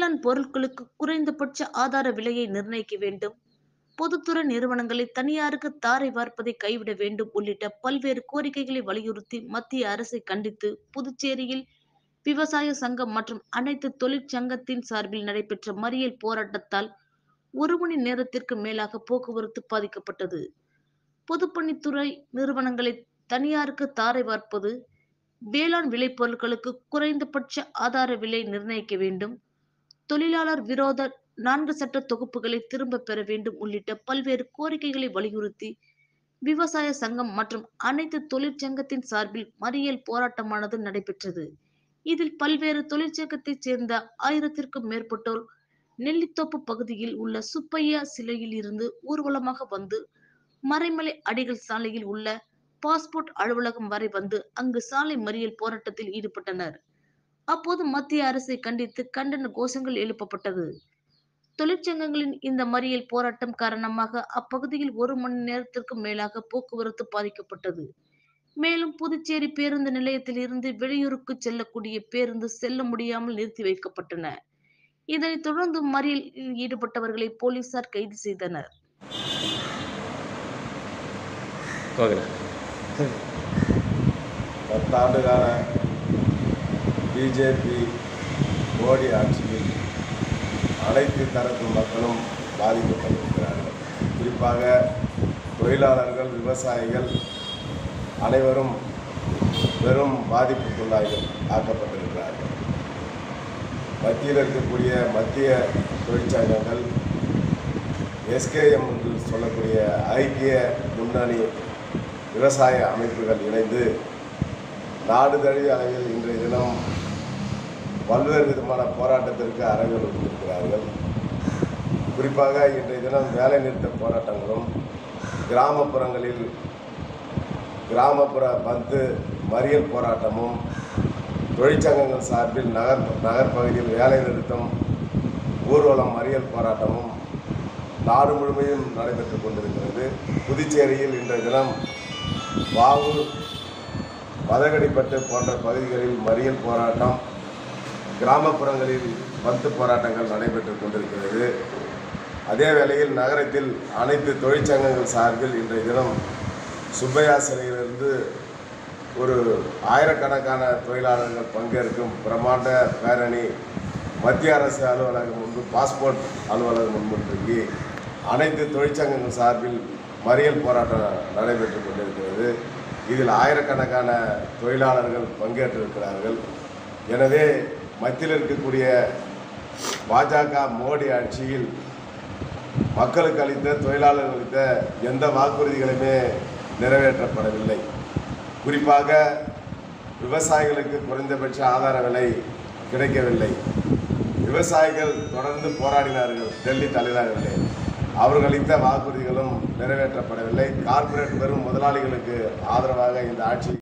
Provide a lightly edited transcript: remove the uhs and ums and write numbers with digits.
வேளாண் பொருட்களுக்கு குறைந்தபட்ச ஆதார விலையை நிர்ணயிக்க வேண்டும், பொதுத்துறை நிறுவனங்களை தனியாருக்கு தாரை வார்ப்பதை கைவிட வேண்டும் உள்ளிட்ட பல்வேறு கோரிக்கைகளை வலியுறுத்தி மத்திய அரசை கண்டித்து புதுச்சேரியில் விவசாய சங்கம் மற்றும் அனைத்து தொழிற்சங்கத்தின் சார்பில் நடைபெற்ற மறியல் போராட்டத்தால் 1 மணி நேரத்திற்கு மேலாக போக்குவரத்து பாதிக்கப்பட்டது. பொதுப்பணித்துறை நிறுவனங்களை தனியாருக்கு தாரை வார்ப்பது, வேளாண் விளைபொருட்களுக்கு குறைந்தபட்ச ஆதார விலை நிர்ணயிக்க வேண்டும், தொழிலாளர் விரோத 4 சட்ட தொகுப்புகளை திரும்பப் பெற வேண்டும் உள்ளிட்ட பல்வேறு கோரிக்கைகளை வலியுறுத்தி விவசாய சங்கம் மற்றும் அனைத்து தொழிற்சங்கத்தின் சார்பில் மறியல் போராட்டமானது நடைபெற்றது. இதில் பல்வேறு தொழிற்சங்கத்தைச் சேர்ந்த 1000க்கும் மேற்பட்டோர் நெல்லித்தோப்பு பகுதியில் உள்ள சுப்பையா சிலையில் இருந்து ஊர்வலமாக வந்து மறைமலை அடிகள் சாலையில் உள்ள பாஸ்போர்ட் அலுவலகம் வரை வந்து அங்கு சாலை மறியல் போராட்டத்தில் ஈடுபட்டனர். அப்போது மத்திய அரசை கண்டித்து கண்டன கோஷங்கள் எழுப்பப்பட்டது. தொழிற்சங்கங்களின் இந்த மறியல் போராட்டம் காரணமாக அப்பகுதியில் 1 மணி நேரத்திற்கும் மேலாக போக்குவரத்து பாதிக்கப்பட்டது. மேலும் புதுச்சேரி பேருந்து நிலையத்தில் இருந்து வெளியூருக்கு செல்லக்கூடிய பேருந்து செல்ல முடியாமல் நிறுத்தி வைக்கப்பட்டன. இதனைத் தொடர்ந்து மறியலில் ஈடுபட்டவர்களை போலீசார் கைது செய்தனர். 10 ஆண்டுகால பிஜேபி மோடி ஆட்சியில் அனைத்து தரப்பு மக்களும் பாதிக்கப்பட்டிருக்கிறார்கள். குறிப்பாக தொழிலாளர்கள், விவசாயிகள் அனைவரும் பெரும் ஆக்கப்பட்டிருக்கிறார்கள். மத்தியில் இருக்கக்கூடிய மத்திய தொழிற்சங்கங்கள், எஸ்கேஎம் என்று சொல்லக்கூடிய ஐக்கிய முன்னணி விவசாய அமைப்புகள் இணைந்து நாடு தழுவிய அளவில் இன்றைய தினம் பல்வேறு விதமான போராட்டத்திற்கு அறைகள் விடுத்திருக்கிறார்கள். குறிப்பாக இன்றைய தினம் வேலைநிறுத்த போராட்டங்களும், கிராமப்புறங்களில் கிராமப்புற பந்து மறியல் போராட்டமும், தொழிற்சங்கங்கள் சார்பில் நகர்ப்பகுதியில் வேலை நிறுத்தம், ஊர்வலம் மறியல் போராட்டமும் நாடு முழுமையும் நடைபெற்று கொண்டிருக்கிறது. புதுச்சேரியில் இன்றைய தினம் வாவு, மதகடிப்பட்டு போன்ற பகுதிகளில் மறியல் போராட்டம், கிராமப்புறங்களில் பந்து போராட்டங்கள் நடைபெற்று கொண்டிருக்கிறது. அதே வேளையில் நகரத்தில் அனைத்து தொழிற்சங்கங்கள் சார்பில் இன்றைய தினம் சுப்பையா சிலையிலிருந்து ஒரு ஆயிரக்கணக்கான தொழிலாளர்கள் பங்கேற்கும் பிரம்மாண்ட பேரணி மத்திய அரசு அலுவலகம் முன்பு, பாஸ்போர்ட் அலுவலகம் முன்பு அனைத்து தொழிற்சங்கங்கள் சார்பில் மறியல் போராட்டம் நடைபெற்று கொண்டிருக்கிறது. இதில் ஆயிரக்கணக்கான தொழிலாளர்கள் பங்கேற்றிருக்கிறார்கள். எனவே மத்தியில் இருக்கக்கூடிய பாஜக மோடி ஆட்சியில் மக்களுக்கு அளித்த, தொழிலாளர்கள் அளித்த எந்த வாக்குறுதிகளுமே நிறைவேற்றப்படவில்லை. குறிப்பாக விவசாயிகளுக்கு குறைந்தபட்ச ஆதார விலை கிடைக்கவில்லை. விவசாயிகள் தொடர்ந்து போராடினார்கள் டெல்லி தலைநகரிலே. அவர்கள் அளித்த வாக்குறுதிகளும் நிறைவேற்றப்படவில்லை. கார்ப்பரேட் பெரும் முதலாளிகளுக்கு ஆதரவாக இந்த ஆட்சி